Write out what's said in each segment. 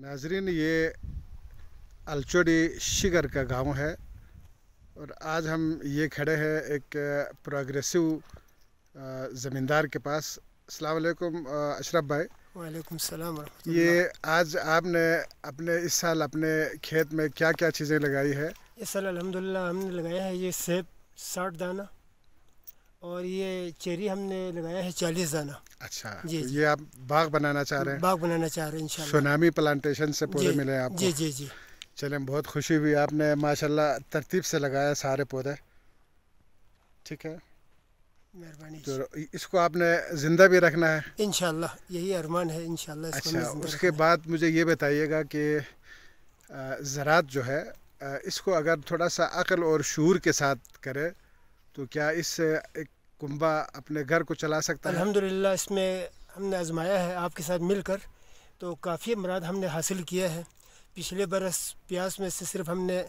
नाजरीन, ये अलचोड़ी शिगर का गांव है और आज हम ये खड़े हैं एक प्रोग्रेसिव ज़मींदार के पास। अस्सलाम वालेकुम अशरफ भाई। वालेकुम सलाम वरहमतुल्लाह। ये आज आपने अपने इस साल अपने खेत में क्या क्या चीज़ें लगाई है? इस साल अल्हम्दुलिल्लाह हमने लगाया है ये सेब 60 दाना और ये चेरी हमने लगाया है 40 दाना। अच्छा, जी, तो जी। ये आप बाग बनाना चाह रहे हैं? बाग बनाना चाह रहे हैं इंशाल्लाह। सुनामी प्लांटेशन से पौधे जी, मिले आपको? जी जी जी। चलें, बहुत खुशी हुई। आपने माशाल्लाह तरतीब से लगाया सारे पौधे, ठीक है। मेहरबानी। तो इसको आपने ज़िंदा भी रखना है इंशाल्लाह, यही अरमान है इंशाल्लाह। इसको अच्छा, हमने जिंदा उसके रखना है। बाद मुझे ये बताइएगा कि ज़राअत जो है इसको अगर थोड़ा सा अक्ल और शूर के साथ करे तो क्या इससे एक कुंबा अपने घर को चला सकता है? अल्हम्दुलिल्लाह इसमें हमने आजमाया है आपके साथ मिलकर, तो काफ़ी अमराद हमने हासिल किया है। पिछले बरस प्याज में से सिर्फ हमने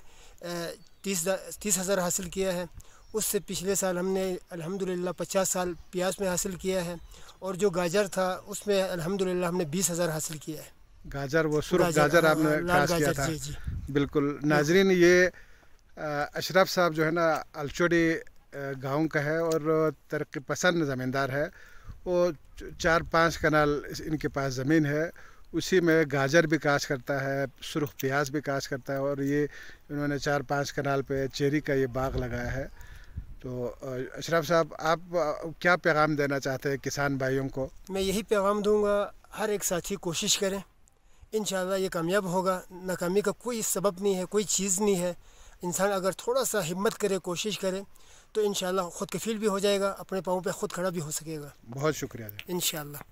30,000 हासिल किया है। उससे पिछले साल हमने अल्हम्दुलिल्लाह 50 साल प्याज में हासिल किया है और जो गाजर था उसमें अल्हम्दुलिल्लाह हमने 20,000 हासिल किया है। गाजर, वो सुर्ख गाजर आपने लाल काश किया गाजर, था? जी जी। बिल्कुल। नाजरीन, ये अशरफ साहब जो है ना अलचोड़ी गांव का है और तरक्की पसंद ज़मींदार है। वो 4-5 कनाल इनके पास ज़मीन है, उसी में गाजर भी काश करता है, सुर्ख प्याज भी काश करता है और ये इन्होंने 4-5 कनाल पे चेरी का ये बाग लगाया है। तो अशरफ साहब, आप क्या पैगाम देना चाहते हैं किसान भाइयों को? मैं यही पैगाम दूंगा, हर एक साथी कोशिश करें, इंशाल्लाह ये कामयाब होगा। नाकामी का कोई सबब नहीं है, कोई चीज़ नहीं है। इंसान अगर थोड़ा सा हिम्मत करे, कोशिश करे तो इंशाल्लाह ख़ुद कफ़ील भी हो जाएगा, अपने पाँव पे ख़ुद खड़ा भी हो सकेगा। बहुत शुक्रिया। इंशाल्लाह।